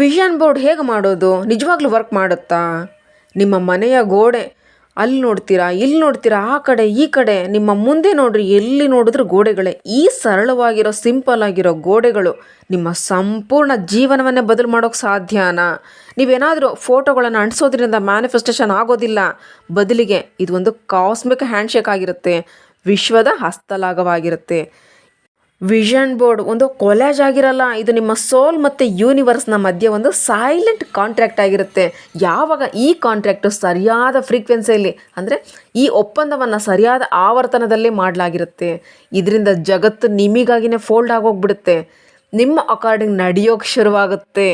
Vision board ಹೇಗೆ ಮಾಡೋದು? ನಿಜವಾಗ್ಲೂ ವರ್ಕ್ ಮಾಡುತ್ತಾ? ನಿಮ್ಮ ಮನೆಯ ಗೋಡೆ ಅಲ್ಲಿ ನೋಡ್ತೀರಾ, ಇಲ್ಲಿ ನೋಡ್ತೀರಾ, ಆ ಕಡೆ ಈ ಕಡೆ, ನಿಮ್ಮ ಮುಂದೆ ನೋಡ್ರಿ, ಎಲ್ಲಿ ನೋಡಿದ್ರೂ ಗೋಡೆಗಳೇ. ಈ ಸರಳವಾಗಿರೋ ಸಿಂಪಲ್ ಆಗಿರೋ ಗೋಡೆಗಳು ನಿಮ್ಮ ಸಂಪೂರ್ಣ ಜೀವನವನ್ನೇ ಬದಲು ಮಾಡೋಕ್ಕೆ ಸಾಧ್ಯನಾ? ನೀವೇನಾದರೂ ಫೋಟೋಗಳನ್ನು ಅಂಟಿಸೋದ್ರಿಂದ ಮ್ಯಾನಿಫೆಸ್ಟೇಷನ್ ಆಗೋದಿಲ್ಲ. ಬದಲಿಗೆ ಇದು ಒಂದು ಕಾಸ್ಮಿಕ್ ಹ್ಯಾಂಡ್ಶೇಕ್ ಆಗಿರುತ್ತೆ, ವಿಶ್ವದ ಹಸ್ತಲಾಘವಾಗಿರುತ್ತೆ. ವಿಷನ್ ಬೋರ್ಡ್ ಒಂದು ಕೊಲ್ಯಾಜ್ ಆಗಿರಲ್ಲ, ಇದು ನಿಮ್ಮ ಸೋಲ್ ಮತ್ತು ಯೂನಿವರ್ಸ್ನ ಮಧ್ಯೆ ಒಂದು ಸೈಲೆಂಟ್ ಕಾಂಟ್ರಾಕ್ಟ್ ಆಗಿರುತ್ತೆ. ಯಾವಾಗ ಈ ಕಾಂಟ್ರಾಕ್ಟು ಸರಿಯಾದ ಫ್ರೀಕ್ವೆನ್ಸಿಯಲ್ಲಿ, ಅಂದರೆ ಈ ಒಪ್ಪಂದವನ್ನು ಸರಿಯಾದ ಆವರ್ತನದಲ್ಲಿ ಮಾಡಲಾಗಿರುತ್ತೆ, ಇದರಿಂದ ಜಗತ್ತು ನಿಮಗಾಗಿನೇ ಫೋಲ್ಡ್ ಆಗೋಗ್ಬಿಡುತ್ತೆ, ನಿಮ್ಮ ಅಕಾರ್ಡಿಂಗ್ ನಡೆಯೋಕ್ಕೆ ಶುರುವಾಗುತ್ತೆ.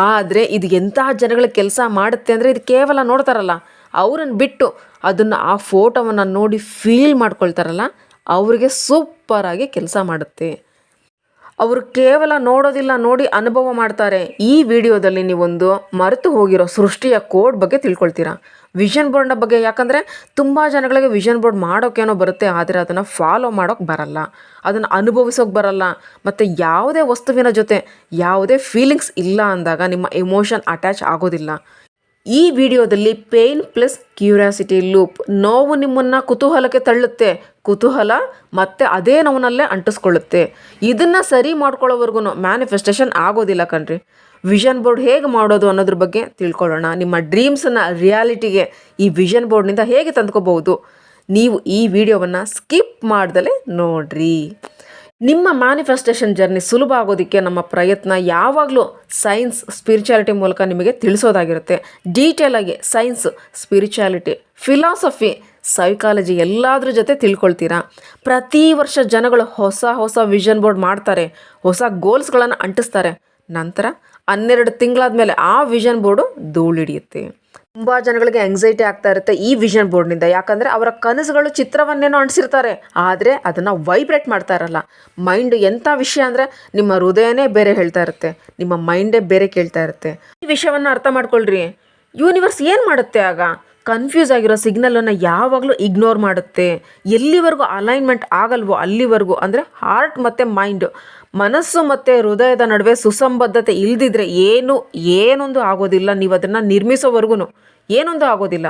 ಆದರೆ ಇದು ಎಂತಹ ಜನಗಳ ಕೆಲಸ ಮಾಡುತ್ತೆ ಅಂದರೆ, ಇದು ಕೇವಲ ನೋಡ್ತಾರಲ್ಲ ಅವರನ್ನು ಬಿಟ್ಟು ಅದನ್ನು ಆ ಫೋಟೋವನ್ನು ನೋಡಿ ಫೀಲ್ ಮಾಡ್ಕೊಳ್ತಾರಲ್ಲ ಅವರಿಗೆ ಸೂಪರಾಗಿ ಕೆಲಸ ಮಾಡುತ್ತೆ. ಅವರು ಕೇವಲ ನೋಡೋದಿಲ್ಲ, ನೋಡಿ ಅನುಭವ ಮಾಡ್ತಾರೆ. ಈ ವಿಡಿಯೋದಲ್ಲಿ ನೀವೊಂದು ಮರೆತು ಹೋಗಿರೋ ಸೃಷ್ಟಿಯ ಕೋಡ್ ಬಗ್ಗೆ ತಿಳ್ಕೊಳ್ತೀರಾ, ವಿಷನ್ ಬೋರ್ಡ್ನ ಬಗ್ಗೆ. ಯಾಕಂದರೆ ತುಂಬ ಜನಗಳಿಗೆ ವಿಷನ್ ಬೋರ್ಡ್ ಮಾಡೋಕ್ಕೇನೋ ಬರುತ್ತೆ, ಆದರೆ ಅದನ್ನು ಫಾಲೋ ಮಾಡೋಕ್ಕೆ ಬರಲ್ಲ, ಅದನ್ನು ಅನುಭವಿಸೋಕೆ ಬರಲ್ಲ. ಮತ್ತು ಯಾವುದೇ ವಸ್ತುವಿನ ಜೊತೆ ಯಾವುದೇ ಫೀಲಿಂಗ್ಸ್ ಇಲ್ಲ ಅಂದಾಗ ನಿಮ್ಮ ಎಮೋಷನ್ ಅಟ್ಯಾಚ್ ಆಗೋದಿಲ್ಲ. ಈ ವಿಡಿಯೋದಲ್ಲಿ ಪೇಯ್ನ್ ಪ್ಲಸ್ ಕ್ಯೂರಿಯಾಸಿಟಿ ಲೂಪ್, ನೋವು ನಿಮ್ಮನ್ನು ಕುತೂಹಲಕ್ಕೆ ತಳ್ಳುತ್ತೆ, ಕುತೂಹಲ ಮತ್ತು ಅದೇ ನೋವಿನಲ್ಲೇ ಅಂಟಿಸ್ಕೊಳ್ಳುತ್ತೆ. ಇದನ್ನು ಸರಿ ಮಾಡ್ಕೊಳ್ಳೋವರೆಗೂ ಮ್ಯಾನಿಫೆಸ್ಟೇಷನ್ ಆಗೋದಿಲ್ಲ ಕಣ್ರಿ. ವಿಷನ್ ಬೋರ್ಡ್ ಹೇಗೆ ಮಾಡೋದು ಅನ್ನೋದ್ರ ಬಗ್ಗೆ ತಿಳ್ಕೊಳ್ಳೋಣ. ನಿಮ್ಮ ಡ್ರೀಮ್ಸನ್ನು ರಿಯಾಲಿಟಿಗೆ ಈ ವಿಷನ್ ಬೋರ್ಡ್ನಿಂದ ಹೇಗೆ ತಂದ್ಕೋಬಹುದು, ನೀವು ಈ ವಿಡಿಯೋವನ್ನು ಸ್ಕಿಪ್ ಮಾಡ್ದಲೇ ನೋಡ್ರಿ. ನಿಮ್ಮ ಮ್ಯಾನಿಫೆಸ್ಟೇಷನ್ ಜರ್ನಿ ಸುಲಭ ಆಗೋದಕ್ಕೆ ನಮ್ಮ ಪ್ರಯತ್ನ ಯಾವಾಗಲೂ ಸೈನ್ಸ್ ಸ್ಪಿರಿಚುಯಾಲಿಟಿ ಮೂಲಕ ನಿಮಗೆ ತಿಳಿಸೋದಾಗಿರುತ್ತೆ. ಡೀಟೇಲಾಗಿ ಸೈನ್ಸ್, ಸ್ಪಿರಿಚುಯಾಲಿಟಿ, ಫಿಲಾಸಫಿ, ಸೈಕಾಲಜಿ ಎಲ್ಲದ್ರ ಜೊತೆ ತಿಳ್ಕೊಳ್ತೀರಾ. ಪ್ರತಿ ವರ್ಷ ಜನಗಳು ಹೊಸ ವಿಷನ್ ಬೋರ್ಡ್ ಮಾಡ್ತಾರೆ, ಹೊಸ ಗೋಲ್ಸ್ಗಳನ್ನು ಅಂಟಿಸ್ತಾರೆ. ನಂತರ 12 ತಿಂಗಳಾದಮೇಲೆ ಆ ವಿಷನ್ ಬೋರ್ಡು ಧೂಳಿಡಿಯುತ್ತೆ. ತುಂಬ ಜನಗಳಿಗೆ ಆಂಗ್ಸೈಟಿ ಆಗ್ತಾ ಇರುತ್ತೆ ಈ ವಿಷನ್ ಬೋರ್ಡ್ನಿಂದ. ಯಾಕಂದರೆ ಅವರ ಕನಸುಗಳು ಚಿತ್ರವನ್ನೇನೋ ಅಂಟಿಸಿರ್ತಾರೆ, ಆದರೆ ಅದನ್ನು ವೈಬ್ರೇಟ್ ಮಾಡ್ತಾ ಇರಲ್ಲ. ಮೈಂಡ್ ಎಂಥ ವಿಷಯ ಅಂದರೆ ನಿಮ್ಮ ಹೃದಯನೇ ಬೇರೆ ಹೇಳ್ತಾ ಇರುತ್ತೆ, ನಿಮ್ಮ ಮೈಂಡೇ ಬೇರೆ ಕೇಳ್ತಾ ಇರುತ್ತೆ. ಈ ವಿಷಯವನ್ನು ಅರ್ಥ ಮಾಡ್ಕೊಳ್ರಿ. ಯೂನಿವರ್ಸ್ ಏನು ಮಾಡುತ್ತೆ ಆಗ? ಕನ್ಫ್ಯೂಸ್ ಆಗಿರೋ ಸಿಗ್ನಲನ್ನು ಯಾವಾಗಲೂ ಇಗ್ನೋರ್ ಮಾಡುತ್ತೆ. ಎಲ್ಲಿವರೆಗೂ ಅಲೈನ್ಮೆಂಟ್ ಆಗಲ್ವೋ ಅಲ್ಲಿವರೆಗೂ, ಅಂದರೆ ಹಾರ್ಟ್ ಮತ್ತು ಮೈಂಡ್, ಮನಸ್ಸು ಮತ್ತು ಹೃದಯದ ನಡುವೆ ಸುಸಂಬದ್ಧತೆ ಇಲ್ದಿದ್ರೆ ಏನೊಂದು ಆಗೋದಿಲ್ಲ. ನೀವು ಅದನ್ನು ನಿರ್ಮಿಸೋವರೆಗೂ ಏನೊಂದು ಆಗೋದಿಲ್ಲ.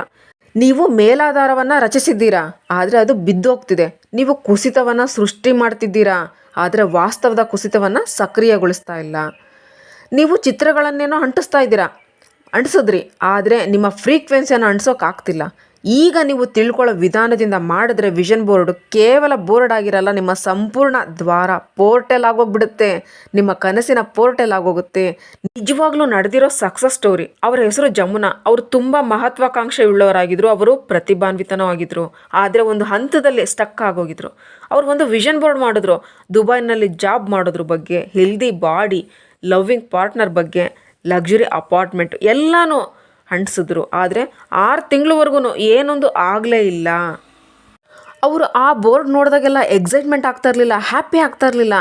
ನೀವು ಮೇಲಾಧಾರವನ್ನು ರಚಿಸಿದ್ದೀರಾ, ಆದರೆ ಅದು ಬಿದ್ದೋಗ್ತಿದೆ. ನೀವು ಕುಸಿತವನ್ನು ಸೃಷ್ಟಿ ಮಾಡ್ತಿದ್ದೀರಾ, ಆದರೆ ವಾಸ್ತವದ ಕುಸಿತವನ್ನು ಸಕ್ರಿಯಗೊಳಿಸ್ತಾ ಇಲ್ಲ. ನೀವು ಚಿತ್ರಗಳನ್ನೇನೋ ಅಂಟಿಸಿದ್ರಿ, ಆದರೆ ನಿಮ್ಮ ಫ್ರೀಕ್ವೆನ್ಸಿಯನ್ನು ಅಂಟಿಸೋಕ್ಕಾಗ್ತಿಲ್ಲ. ಈಗ ನೀವು ತಿಳ್ಕೊಳ್ಳೋ ವಿಧಾನದಿಂದ ಮಾಡಿದ್ರೆ ವಿಷನ್ ಬೋರ್ಡ್ ಕೇವಲ ಬೋರ್ಡ್ ಆಗಿರಲ್ಲ, ನಿಮ್ಮ ಸಂಪೂರ್ಣ ದ್ವಾರ, ಪೋರ್ಟಲ್ ಆಗೋಗ್ಬಿಡುತ್ತೆ. ನಿಮ್ಮ ಕನಸಿನ ಪೋರ್ಟಲ್ ಆಗೋಗುತ್ತೆ. ನಿಜವಾಗ್ಲೂ ನಡೆದಿರೋ ಸಕ್ಸಸ್ ಸ್ಟೋರಿ. ಅವರ ಹೆಸರು ಜಮುನಾ. ಅವರು ತುಂಬ ಮಹತ್ವಾಕಾಂಕ್ಷೆ ಉಳ್ಳವರಾಗಿದ್ದರು, ಅವರು ಪ್ರತಿಭಾನ್ವಿತನೂ ಆಗಿದ್ದರು. ಆದರೆ ಒಂದು ಹಂತದಲ್ಲಿ ಸ್ಟಕ್ ಆಗೋಗಿದ್ರು. ಅವರು ಒಂದು ವಿಷನ್ ಬೋರ್ಡ್ ಮಾಡಿದ್ರು, ದುಬೈನಲ್ಲಿ ಜಾಬ್ ಮಾಡೋದ್ರ ಬಗ್ಗೆ, ಹೆಲ್ದಿ ಬಾಡಿ, ಲವ್ವಿಂಗ್ ಪಾರ್ಟ್ನರ್ ಬಗ್ಗೆ, ಲಕ್ಸುರಿ ಅಪಾರ್ಟ್ಮೆಂಟ್ ಎಲ್ಲನೂ ಅಂಟಿಸಿದ್ರು. ಆದರೆ 6 ತಿಂಗಳವರೆಗೂ ಏನೊಂದು ಆಗಲೇ ಇಲ್ಲ. ಅವರು ಆ ಬೋರ್ಡ್ ನೋಡಿದಾಗೆಲ್ಲ ಎಕ್ಸೈಟ್ಮೆಂಟ್ ಆಗ್ತಾ ಇರಲಿಲ್ಲ, ಹ್ಯಾಪಿ ಆಗ್ತಾ ಇರಲಿಲ್ಲ,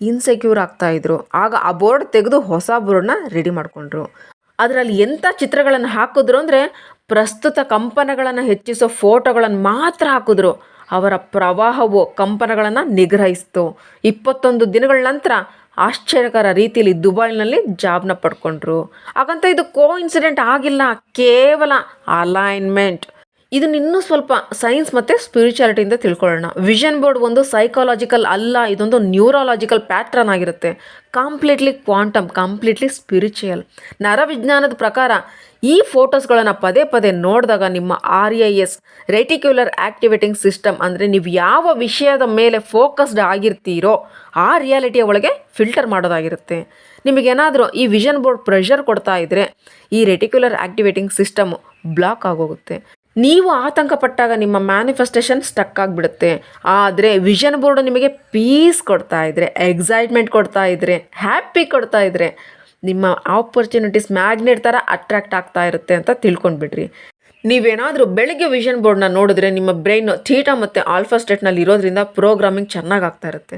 ಇನ್ಸೆಕ್ಯೂರ್ ಆಗ್ತಾಯಿದ್ರು. ಆಗ ಆ ಬೋರ್ಡ್ ತೆಗೆದು ಹೊಸ ಬೋರ್ಡ್ನ ರೆಡಿ ಮಾಡಿಕೊಂಡ್ರು. ಅದರಲ್ಲಿ ಎಂಥ ಚಿತ್ರಗಳನ್ನು ಹಾಕಿದ್ರು ಅಂದರೆ, ಪ್ರಸ್ತುತ ಕಂಪನಗಳನ್ನು ಹೆಚ್ಚಿಸೋ ಫೋಟೋಗಳನ್ನು ಮಾತ್ರ ಹಾಕಿದ್ರು. ಅವರ ಪ್ರವಾಹವು ಕಂಪನಗಳನ್ನು ನಿಗ್ರಹಿಸಿತು. 21 ದಿನಗಳ ನಂತರ ಆಶ್ಚರ್ಯಕರ ರೀತಿಯಲ್ಲಿ ದುಬೈನಲ್ಲಿ ಜಾಬ್ನ ಪಡ್ಕೊಂಡ್ರು. ಹಾಗಂತ ಇದು ಇನ್ಸಿಡೆಂಟ್ ಆಗಿಲ್ಲ, ಕೇವಲ ಅಲೈನ್ಮೆಂಟ್. ಇದನ್ನ ಇನ್ನೂ ಸ್ವಲ್ಪ ಸೈನ್ಸ್ ಮತ್ತು ಸ್ಪಿರಿಚುಯಾಲಿಟಿಯಿಂದ ತಿಳ್ಕೊಳ್ಳೋಣ. ವಿಷನ್ ಬೋರ್ಡ್ ಒಂದು ಸೈಕಾಲಜಿಕಲ್ ಅಲ್ಲ, ಇದೊಂದು ನ್ಯೂರಾಲಜಿಕಲ್ ಪ್ಯಾಟ್ರನ್ ಆಗಿರುತ್ತೆ. Completely quantum, completely spiritual. ನರವಿಜ್ಞಾನದ ಪ್ರಕಾರ ಈ ಫೋಟೋಸ್ಗಳನ್ನು ಪದೇ ನೋಡಿದಾಗ ನಿಮ್ಮ RAS, ರೆಟಿಕ್ಯುಲರ್ ಆಕ್ಟಿವೇಟಿಂಗ್ ಸಿಸ್ಟಮ್, ಅಂದರೆ ನೀವು ಯಾವ ವಿಷಯದ ಮೇಲೆ ಫೋಕಸ್ಡ್ ಆಗಿರ್ತೀರೋ ಆ ರಿಯಾಲಿಟಿಯ ಒಳಗೆ ಫಿಲ್ಟರ್ ಮಾಡೋದಾಗಿರುತ್ತೆ. ನಿಮಗೇನಾದರೂ ಈ ವಿಷನ್ ಬೋರ್ಡ್ ಪ್ರೆಷರ್ ಕೊಡ್ತಾ ಇದ್ದರೆ ಈ ರೆಟಿಕ್ಯುಲರ್ ಆಕ್ಟಿವೇಟಿಂಗ್ ಸಿಸ್ಟಮು ಬ್ಲಾಕ್ ಆಗೋಗುತ್ತೆ. ನೀವು ಆತಂಕ ಪಟ್ಟಾಗ ನಿಮ್ಮ ಮ್ಯಾನಿಫೆಸ್ಟೇಷನ್ ಸ್ಟಕ್ ಆಗಿಬಿಡುತ್ತೆ. ಆದರೆ ವಿಷನ್ ಬೋರ್ಡು ನಿಮಗೆ ಪೀಸ್ ಕೊಡ್ತಾ ಇದ್ದರೆ, ಎಕ್ಸೈಟ್ಮೆಂಟ್ ಕೊಡ್ತಾ ಇದ್ದರೆ, ಹ್ಯಾಪಿ ಕೊಡ್ತಾ ಇದ್ದರೆ, ನಿಮ್ಮ ಆಪರ್ಚುನಿಟೀಸ್ ಮ್ಯಾಗ್ನೆಟ್ ಥರ ಅಟ್ರಾಕ್ಟ್ ಆಗ್ತಾ ಇರುತ್ತೆ ಅಂತ ತಿಳ್ಕೊಂಡ್ಬಿಡ್ರಿ. ನೀವೇನಾದರೂ ಬೆಳಗ್ಗೆ ವಿಷನ್ ಬೋರ್ಡ್ನ ನೋಡಿದ್ರೆ ನಿಮ್ಮ ಬ್ರೈನು ಥೀಟಾ ಮತ್ತು ಆಲ್ಫಾ ಸ್ಟೇಟ್ನಲ್ಲಿ ಇರೋದ್ರಿಂದ ಪ್ರೋಗ್ರಾಮಿಂಗ್ ಚೆನ್ನಾಗಿ ಆಗ್ತಾ ಇರುತ್ತೆ.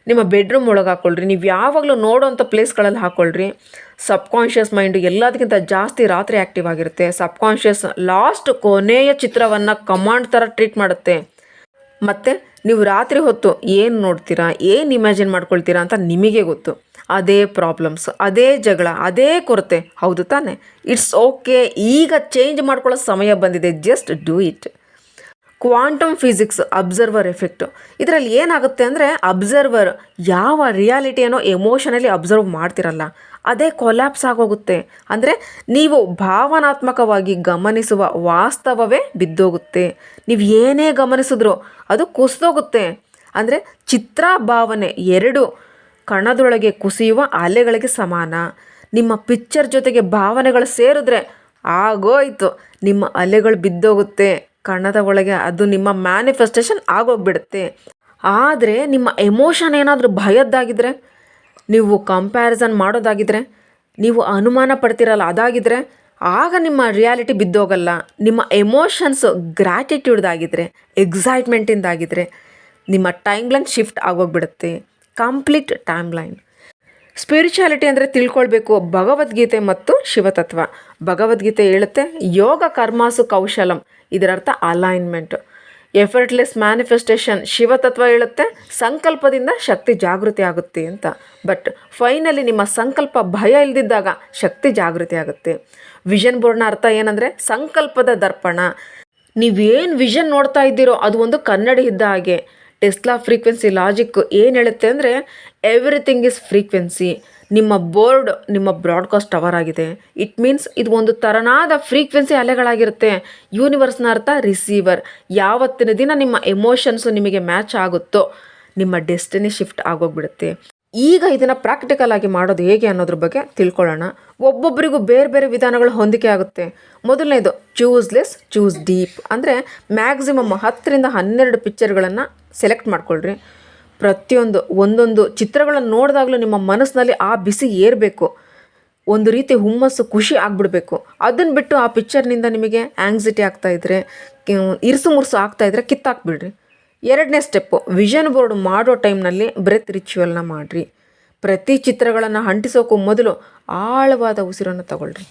ನಿಮ್ಮ ಬೆಡ್ರೂಮ್ ಒಳಗೆ ಹಾಕ್ಕೊಳ್ರಿ, ನೀವು ಯಾವಾಗಲೂ ನೋಡೋವಂಥ ಪ್ಲೇಸ್ಗಳಲ್ಲಿ ಹಾಕ್ಕೊಳ್ರಿ. ಸಬ್ಕಾನ್ಷಿಯಸ್ ಮೈಂಡು ಎಲ್ಲದಕ್ಕಿಂತ ಜಾಸ್ತಿ ರಾತ್ರಿ ಆ್ಯಕ್ಟಿವ್ ಆಗಿರುತ್ತೆ. ಸಬ್ಕಾನ್ಷಿಯಸ್ ಲಾಸ್ಟ್ ಕೊನೆಯ ಚಿತ್ರವನ್ನು ಕಮಾಂಡ್ ಥರ ಟ್ರೀಟ್ ಮಾಡುತ್ತೆ. ಮತ್ತು ನೀವು ರಾತ್ರಿ ಹೊತ್ತು ಏನು ನೋಡ್ತೀರಾ, ಏನು ಇಮ್ಯಾಜಿನ್ ಮಾಡ್ಕೊಳ್ತೀರಾ ಅಂತ ನಿಮಗೆ ಗೊತ್ತು. ಅದೇ ಪ್ರಾಬ್ಲಮ್ಸ್, ಅದೇ ಜಗಳ, ಅದೇ ಕೊರತೆ. ಹೌದು ತಾನೆ? ಇಟ್ಸ್ ಓಕೆ, ಈಗ ಚೇಂಜ್ ಮಾಡ್ಕೊಳ್ಳೋ ಸಮಯ ಬಂದಿದೆ. Just do it. Quantum physics observer effect. ಇದರಲ್ಲಿ ಏನಾಗುತ್ತೆ ಅಂದರೆ, ಅಬ್ಸರ್ವರ್ ಯಾವ ರಿಯಾಲಿಟಿಯನ್ನು ಎಮೋಷನಲಿ ಅಬ್ಸರ್ವ್ ಮಾಡ್ತಿರಲ್ಲ, ಅದೇ ಕೊಲ್ಯಾಪ್ಸ್ ಆಗೋಗುತ್ತೆ. ಅಂದರೆ ನೀವು ಭಾವನಾತ್ಮಕವಾಗಿ ಗಮನಿಸುವ ವಾಸ್ತವವೇ ಬಿದ್ದೋಗುತ್ತೆ. ನೀವು ಏನೇ ಗಮನಿಸಿದ್ರೂ ಅದು ಕುಸಿದೋಗುತ್ತೆ. ಅಂದರೆ ಚಿತ್ರ ಭಾವನೆ ಎರಡು ಕಣದೊಳಗೆ ಕುಸಿಯುವ ಅಲೆಗಳಿಗೆ ಸಮಾನ. ನಿಮ್ಮ ಪಿಕ್ಚರ್ ಜೊತೆಗೆ ಭಾವನೆಗಳು ಸೇರಿದ್ರೆ ಆಗೋಯ್ತು, ನಿಮ್ಮ ಅಲೆಗಳು ಬಿದ್ದೋಗುತ್ತೆ ಕಣದ ಒಳಗೆ. ಅದು ನಿಮ್ಮ ಮ್ಯಾನಿಫೆಸ್ಟೇಷನ್ ಆಗೋಗ್ಬಿಡುತ್ತೆ. ಆದರೆ ನಿಮ್ಮ ಎಮೋಷನ್ ಏನಾದರೂ ಭಯದ್ದಾಗಿದ್ದರೆ, ನೀವು ಕಂಪ್ಯಾರಿಸನ್ ಮಾಡೋದಾಗಿದ್ದರೆ, ನೀವು ಅನುಮಾನ ಪಡ್ತಿರಲ್ಲ ಅದಾಗಿದ್ದರೆ, ಆಗ ನಿಮ್ಮ ರಿಯಾಲಿಟಿ ಬಿದ್ದೋಗಲ್ಲ. ನಿಮ್ಮ ಎಮೋಷನ್ಸು ಗ್ರ್ಯಾಟಿಟ್ಯೂಡ್ದಾಗಿದ್ದರೆ, ಎಕ್ಸೈಟ್ಮೆಂಟಿಂದಾಗಿದ್ದರೆ, ನಿಮ್ಮ ಟೈಮ್ಲೈನ್ ಶಿಫ್ಟ್ ಆಗೋಗ್ಬಿಡುತ್ತೆ. Complete timeline. ಸ್ಪಿರಿಚುಯಾಲಿಟಿ ಅಂದರೆ ತಿಳ್ಕೊಳ್ಬೇಕು ಭಗವದ್ಗೀತೆ ಮತ್ತು ಶಿವತತ್ವ. ಭಗವದ್ಗೀತೆ ಹೇಳುತ್ತೆ ಯೋಗ ಕರ್ಮಾಸು ಕೌಶಲಂ, ಇದರರ್ಥ ಅಲೈನ್ಮೆಂಟ್, ಎಫರ್ಟ್ಲೆಸ್ ಮ್ಯಾನಿಫೆಸ್ಟೇಷನ್. ಶಿವತತ್ವ ಹೇಳುತ್ತೆ ಸಂಕಲ್ಪದಿಂದ ಶಕ್ತಿ ಜಾಗೃತಿ ಆಗುತ್ತೆ ಅಂತ. ಬಟ್ ಫೈನಲಿ ನಿಮ್ಮ ಸಂಕಲ್ಪ ಭಯ ಇಲ್ದಿದ್ದಾಗ ಶಕ್ತಿ ಜಾಗೃತಿ ಆಗುತ್ತೆ. ವಿಷನ್ ಬೋರ್ಡ್ನ ಅರ್ಥ ಏನಂದರೆ ಸಂಕಲ್ಪದ ದರ್ಪಣ. ನೀವೇನು ವಿಷನ್ ನೋಡ್ತಾ ಇದ್ದೀರೋ ಅದು ಒಂದು ಕನ್ನಡಿ ಇದ್ದ ಹಾಗೆ. ಟೆಸ್ಲಾ ಫ್ರೀಕ್ವೆನ್ಸಿ ಲಾಜಿಕ್ ಏನು ಹೇಳುತ್ತೆ ಅಂದರೆ ಎವ್ರಿಥಿಂಗ್ ಈಸ್ ಫ್ರೀಕ್ವೆನ್ಸಿ. ನಿಮ್ಮ ಬೋರ್ಡ್ ನಿಮ್ಮ ಬ್ರಾಡ್ಕಾಸ್ಟ್ ಟವರ್ ಆಗಿದೆ. ಇಟ್ ಮೀನ್ಸ್ ಇದು ಒಂದು ಥರನಾದ ಫ್ರೀಕ್ವೆನ್ಸಿ ಅಲೆಗಳಾಗಿರುತ್ತೆ. ಯೂನಿವರ್ಸ್ನ ಅರ್ಥ ರಿಸೀವರ್. ಯಾವತ್ತಿನ ದಿನ ನಿಮ್ಮ ಎಮೋಷನ್ಸು ನಿಮಗೆ ಮ್ಯಾಚ್ ಆಗುತ್ತೋ ನಿಮ್ಮ ಡೆಸ್ಟಿನಿ ಶಿಫ್ಟ್ ಆಗೋಗ್ಬಿಡುತ್ತೆ. ಈಗ ಇದನ್ನು ಪ್ರಾಕ್ಟಿಕಲ್ ಆಗಿ ಮಾಡೋದು ಹೇಗೆ ಅನ್ನೋದ್ರ ಬಗ್ಗೆ ತಿಳ್ಕೊಳ್ಳೋಣ. ಒಬ್ಬೊಬ್ಬರಿಗೂ ಬೇರೆ ಬೇರೆ ವಿಧಾನಗಳು ಹೊಂದಿಕೆ ಆಗುತ್ತೆ. ಮೊದಲನೇದು ಚೂಸ್ ಲೆಸ್ ಚೂಸ್ ಡೀಪ್. ಅಂದರೆ ಮ್ಯಾಕ್ಸಿಮಮ್ 10ರಿಂದ 12 ಪಿಕ್ಚರ್ಗಳನ್ನು ಸೆಲೆಕ್ಟ್ ಮಾಡ್ಕೊಳ್ರಿ. ಪ್ರತಿಯೊಂದು ಒಂದೊಂದು ಚಿತ್ರಗಳನ್ನು ನೋಡಿದಾಗಲೂ ನಿಮ್ಮ ಮನಸ್ಸಿನಲ್ಲಿ ಆ ಬಿಸಿ ಏರಬೇಕು, ಒಂದು ರೀತಿ ಹುಮ್ಮಸ್ಸು ಖುಷಿ ಆಗಿಬಿಡ್ಬೇಕು. ಅದನ್ನು ಬಿಟ್ಟು ಆ ಪಿಕ್ಚರ್ನಿಂದ ನಿಮಗೆ ಆ್ಯಂಗ್ಸೈಟಿ ಆಗ್ತಾಯಿದ್ರೆ, ಇರಿಸು ಮುರುಸು ಆಗ್ತಾಯಿದ್ರೆ ಕಿತ್ತಾಕ್ಬಿಡ್ರಿ. ಎರಡನೇ ಸ್ಟೆಪ್ಪು, ವಿಷನ್ ಬೋರ್ಡ್ ಮಾಡೋ ಟೈಮ್ನಲ್ಲಿ ಬ್ರೆತ್ ರಿಚುವಲ್ನ ಮಾಡಿರಿ. ಪ್ರತಿ ಚಿತ್ರಗಳನ್ನು ಅಂಟಿಸೋಕ್ಕೂ ಮೊದಲು ಆಳವಾದ ಉಸಿರನ್ನು ತಗೊಳ್ರಿ.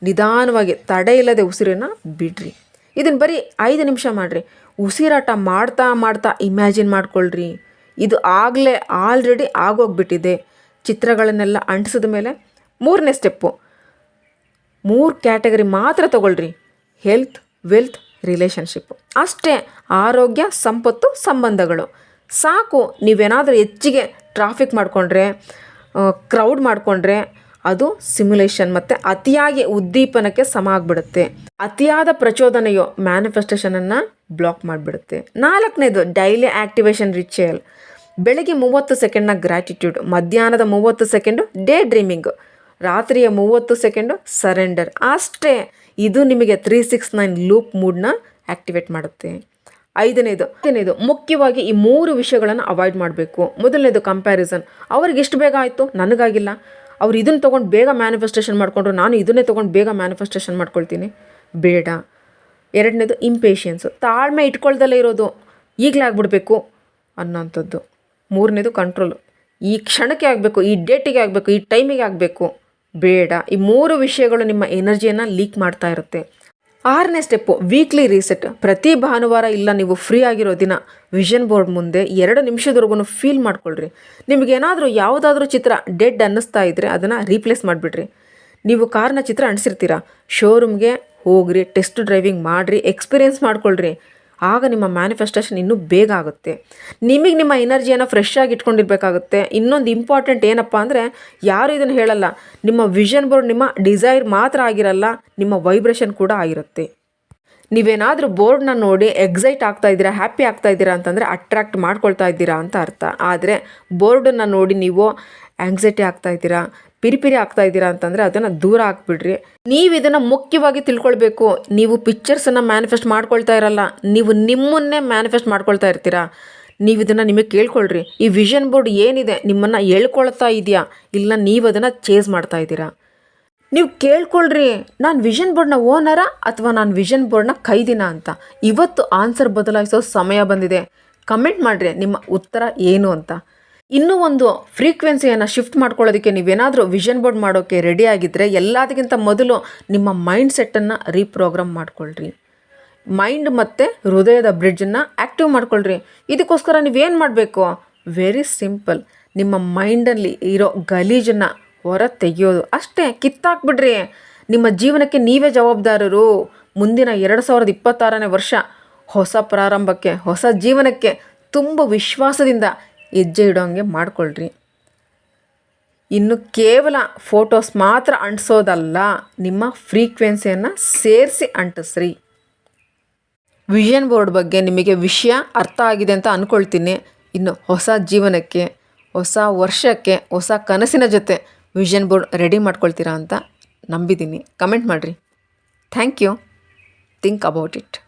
ನಿಧಾನವಾಗಿ ತಡೆ ಇಲ್ಲದೆ ಉಸಿರನ್ನು ಬಿಡ್ರಿ. ಇದನ್ನು ಬರೀ 5 ನಿಮಿಷ ಮಾಡಿರಿ. ಉಸಿರಾಟ ಮಾಡ್ತಾ ಮಾಡ್ತಾ ಇಮ್ಯಾಜಿನ್ ಮಾಡ್ಕೊಳ್ರಿ ಇದು ಆಲ್ರೆಡಿ ಆಗೋಗ್ಬಿಟ್ಟಿದೆ. ಚಿತ್ರಗಳನ್ನೆಲ್ಲ ಅಂಟಿಸಿದ ಮೇಲೆ 3ನೇ ಸ್ಟೆಪ್ಪು, 3 ಕ್ಯಾಟಗರಿ ಮಾತ್ರ ತಗೊಳ್ರಿ. Health, wealth, relationship. ಅಷ್ಟೇ. ಆರೋಗ್ಯ, ಸಂಪತ್ತು, ಸಂಬಂಧಗಳು ಸಾಕು. ನೀವೇನಾದರೂ ಹೆಚ್ಚಿಗೆ ಟ್ರಾಫಿಕ್ ಮಾಡಿಕೊಂಡ್ರೆ, ಕ್ರೌಡ್ ಮಾಡಿಕೊಂಡ್ರೆ ಅದು ಸಿಮ್ಯುಲೇಷನ್ ಮತ್ತು ಅತಿಯಾಗಿ ಉದ್ದೀಪನಕ್ಕೆ ಸಮ ಆಗಿಬಿಡುತ್ತೆ. ಅತಿಯಾದ ಪ್ರಚೋದನೆಯು ಮ್ಯಾನಿಫೆಸ್ಟೇಷನನ್ನು ಬ್ಲಾಕ್ ಮಾಡಿಬಿಡುತ್ತೆ. 4ನೇದು ಡೈಲಿ ಆ್ಯಕ್ಟಿವೇಶನ್ ರಿಚುವಲ್. ಬೆಳಗ್ಗೆ 30 ಸೆಕೆಂಡ್ನ ಗ್ರ್ಯಾಟಿಟ್ಯೂಡ್, ಮಧ್ಯಾಹ್ನದ 30 ಸೆಕೆಂಡು ಡೇ ಡ್ರೀಮಿಂಗ್, ರಾತ್ರಿಯ 30 ಸೆಕೆಂಡು ಸರೆಂಡರ್. ಅಷ್ಟೇ. ಇದು ನಿಮಗೆ 369 ಲೂಪ್ ಮೂಡ್ನ ಆ್ಯಕ್ಟಿವೇಟ್ ಮಾಡುತ್ತೆ. 5ನೇದು ಮುಖ್ಯವಾಗಿ ಈ 3 ವಿಷಯಗಳನ್ನು ಅವಾಯ್ಡ್ ಮಾಡಬೇಕು. ಮೊದಲನೇದು ಕಂಪ್ಯಾರಿಸನ್. ಅವ್ರಿಗೆ ಎಷ್ಟು ಬೇಗ ಆಯಿತು, ನನಗಾಗಿಲ್ಲ. ಅವ್ರು ಇದನ್ನು ತೊಗೊಂಡು ಬೇಗ ಮ್ಯಾನಿಫೆಸ್ಟೇಷನ್ ಮಾಡಿಕೊಂಡ್ರು, ನಾನು ಇದನ್ನೇ ತೊಗೊಂಡು ಬೇಗ ಮ್ಯಾನಿಫೆಸ್ಟೇಷನ್ ಮಾಡ್ಕೊಳ್ತೀನಿ, ಬೇಡ. 2ನೇದು ಇಂಪೇಷನ್ಸು, ತಾಳ್ಮೆ ಇಟ್ಕೊಳ್ದಲ್ಲೇ ಇರೋದು, ಈಗಲೇ ಆಗಿಬಿಡ್ಬೇಕು ಅನ್ನೋಂಥದ್ದು. 3ನೇದು ಕಂಟ್ರೋಲು, ಈ ಕ್ಷಣಕ್ಕೆ ಆಗಬೇಕು, ಈ ಡೇಟಿಗೆ ಆಗಬೇಕು, ಈ ಟೈಮಿಗೆ ಆಗಬೇಕು, ಬೇಡ. ಈ 3 ವಿಷಯಗಳು ನಿಮ್ಮ ಎನರ್ಜಿಯನ್ನು ಲೀಕ್ ಮಾಡ್ತಾ ಇರುತ್ತೆ. 6ನೇ ಸ್ಟೆಪ್ಪು ವೀಕ್ಲಿ ರೀಸೆಟ್. ಪ್ರತಿ ಭಾನುವಾರ ಇಲ್ಲ ನೀವು ಫ್ರೀ ಆಗಿರೋ ದಿನ ವಿಷನ್ ಬೋರ್ಡ್ ಮುಂದೆ 2 ನಿಮಿಷದವರೆಗೂ ಫೀಲ್ ಮಾಡ್ಕೊಳ್ರಿ. ನಿಮಗೇನಾದರೂ ಯಾವುದಾದ್ರೂ ಚಿತ್ರ ಡೆಡ್ ಅನ್ನಿಸ್ತಾ ಇದ್ದರೆ ಅದನ್ನು ರೀಪ್ಲೇಸ್ ಮಾಡಿಬಿಡ್ರಿ. ನೀವು ಕಾರ್ನ ಚಿತ್ರ ಅಂಟಿಸಿರ್ತೀರ, ಶೋರೂಮ್ಗೆ ಹೋಗ್ರಿ, ಟೆಸ್ಟ್ ಡ್ರೈವಿಂಗ್ ಮಾಡಿರಿ, ಎಕ್ಸ್ಪೀರಿಯೆನ್ಸ್ ಮಾಡ್ಕೊಳ್ರಿ. ಆಗ ನಿಮ್ಮ ಮ್ಯಾನಿಫೆಸ್ಟೇಷನ್ ಇನ್ನೂ ಬೇಗ ಆಗುತ್ತೆ. ನಿಮಗೆ ನಿಮ್ಮ ಎನರ್ಜಿಯನ್ನು ಫ್ರೆಶ್ ಆಗಿ ಇಟ್ಕೊಂಡಿರ್ಬೇಕಾಗುತ್ತೆ. ಇನ್ನೊಂದು ಇಂಪಾರ್ಟೆಂಟ್ ಏನಪ್ಪ ಅಂದರೆ, ಯಾರು ಇದನ್ನು ಹೇಳಲ್ಲ, ನಿಮ್ಮ ವಿಷನ್ ಬೋರ್ಡ್ ನಿಮ್ಮ ಡಿಸೈರ್ ಮಾತ್ರ ಆಗಿರಲ್ಲ, ನಿಮ್ಮ ವೈಬ್ರೇಷನ್ ಕೂಡ ಆಗಿರುತ್ತೆ. ನೀವೇನಾದರೂ ಬೋರ್ಡ್ನ ನೋಡಿ ಎಕ್ಸೈಟ್ ಆಗ್ತಾ ಇದ್ದೀರಾ, ಹ್ಯಾಪಿ ಆಗ್ತಾ ಇದ್ದೀರಾ ಅಂತಂದರೆ ಅಟ್ರ್ಯಾಕ್ಟ್ ಮಾಡ್ಕೊಳ್ತಾ ಇದ್ದೀರಾ ಅಂತ ಅರ್ಥ. ಆದರೆ ಬೋರ್ಡನ್ನು ನೋಡಿ ನೀವು ಆ್ಯಂಗ್ಸೈಟಿ ಆಗ್ತಾ ಇದ್ದೀರಾ, ಪಿರಿಪಿರಿ ಆಗ್ತಾ ಇದ್ದೀರಾ ಅಂತಂದರೆ ಅದನ್ನು ದೂರ ಹಾಕ್ಬಿಡ್ರಿ. ನೀವು ಇದನ್ನು ಮುಖ್ಯವಾಗಿ ತಿಳ್ಕೊಳ್ಬೇಕು. ನೀವು ಪಿಕ್ಚರ್ಸನ್ನು ಮ್ಯಾನಿಫೆಸ್ಟ್ ಮಾಡ್ಕೊಳ್ತಾ ಇರಲ್ಲ, ನೀವು ನಿಮ್ಮನ್ನೇ ಮ್ಯಾನಿಫೆಸ್ಟ್ ಮಾಡ್ಕೊಳ್ತಾ ಇರ್ತೀರಾ. ನೀವು ಇದನ್ನು ನಿಮಗೆ ಕೇಳ್ಕೊಳ್ರಿ, ಈ ವಿಷನ್ ಬೋರ್ಡ್ ಏನಿದೆ ನಿಮ್ಮನ್ನು ಹೇಳ್ಕೊಳ್ತಾ ಇದೆಯಾ, ಇಲ್ಲ ನೀವು ಅದನ್ನು ಚೇಸ್ ಮಾಡ್ತಾ ಇದ್ದೀರಾ. ನೀವು ಕೇಳ್ಕೊಳ್ರಿ, ನಾನು ವಿಷನ್ ಬೋರ್ಡ್ನ ಓನರಾ ಅಥವಾ ನಾನು ವಿಷನ್ ಬೋರ್ಡ್ನ ಕೈದಿನ ಅಂತ. ಇವತ್ತು ಆನ್ಸರ್ ಬದಲಾಯಿಸೋ ಸಮಯ ಬಂದಿದೆ. ಕಮೆಂಟ್ ಮಾಡಿರಿ ನಿಮ್ಮ ಉತ್ತರ ಏನು ಅಂತ. ಇನ್ನೂ ಒಂದು ಫ್ರೀಕ್ವೆನ್ಸಿಯನ್ನು ಶಿಫ್ಟ್ ಮಾಡ್ಕೊಳ್ಳೋದಕ್ಕೆ ನೀವೇನಾದರೂ ವಿಷನ್ ಬೋರ್ಡ್ ಮಾಡೋಕ್ಕೆ ರೆಡಿ ಆಗಿದ್ದರೆ ಎಲ್ಲದಕ್ಕಿಂತ ಮೊದಲು ನಿಮ್ಮ ಮೈಂಡ್ ಸೆಟ್ಟನ್ನು ರೀಪ್ರೋಗ್ರಾಮ್ ಮಾಡ್ಕೊಳ್ರಿ. ಮೈಂಡ್ ಮತ್ತು ಹೃದಯದ ಬ್ರಿಡ್ಜನ್ನು ಆ್ಯಕ್ಟಿವ್ ಮಾಡ್ಕೊಳ್ರಿ. ಇದಕ್ಕೋಸ್ಕರ ನೀವೇನು ಮಾಡಬೇಕು? Very simple. ನಿಮ್ಮ ಮೈಂಡಲ್ಲಿ ಇರೋ ಗಲೀಜನ್ನು ಹೊರ ತೆಗೆಯೋದು ಅಷ್ಟೇ. ಕಿತ್ತಾಕ್ಬಿಡ್ರಿ. ನಿಮ್ಮ ಜೀವನಕ್ಕೆ ನೀವೇ ಜವಾಬ್ದಾರರು. ಮುಂದಿನ 2026ನೇ ವರ್ಷ ಹೊಸ ಪ್ರಾರಂಭಕ್ಕೆ, ಹೊಸ ಜೀವನಕ್ಕೆ ತುಂಬ ವಿಶ್ವಾಸದಿಂದ ಹೆಜ್ಜೆ ಇಡೋಂಗೆ ಮಾಡಿಕೊಳ್ಳ್ರಿ. ಇನ್ನು ಕೇವಲ ಫೋಟೋಸ್ ಮಾತ್ರ ಅಂಟಿಸೋದಲ್ಲ, ನಿಮ್ಮ ಫ್ರೀಕ್ವೆನ್ಸಿಯನ್ನು ಸೇರಿಸಿ ಅಂಟಿಸ್ರಿ. ವಿಷನ್ ಬೋರ್ಡ್ ಬಗ್ಗೆ ನಿಮಗೆ ವಿಷಯ ಅರ್ಥ ಆಗಿದೆ ಅಂತ ಅಂದ್ಕೊಳ್ತೀನಿ. ಇನ್ನು ಹೊಸ ಜೀವನಕ್ಕೆ, ಹೊಸ ವರ್ಷಕ್ಕೆ, ಹೊಸ ಕನಸಿನ ಜೊತೆ ವಿಷನ್ ಬೋರ್ಡ್ ರೆಡಿ ಮಾಡ್ಕೊಳ್ತೀರಾ ಅಂತ ನಂಬಿದ್ದೀನಿ. ಕಮೆಂಟ್ ಮಾಡಿರಿ. Thank you. Think about it.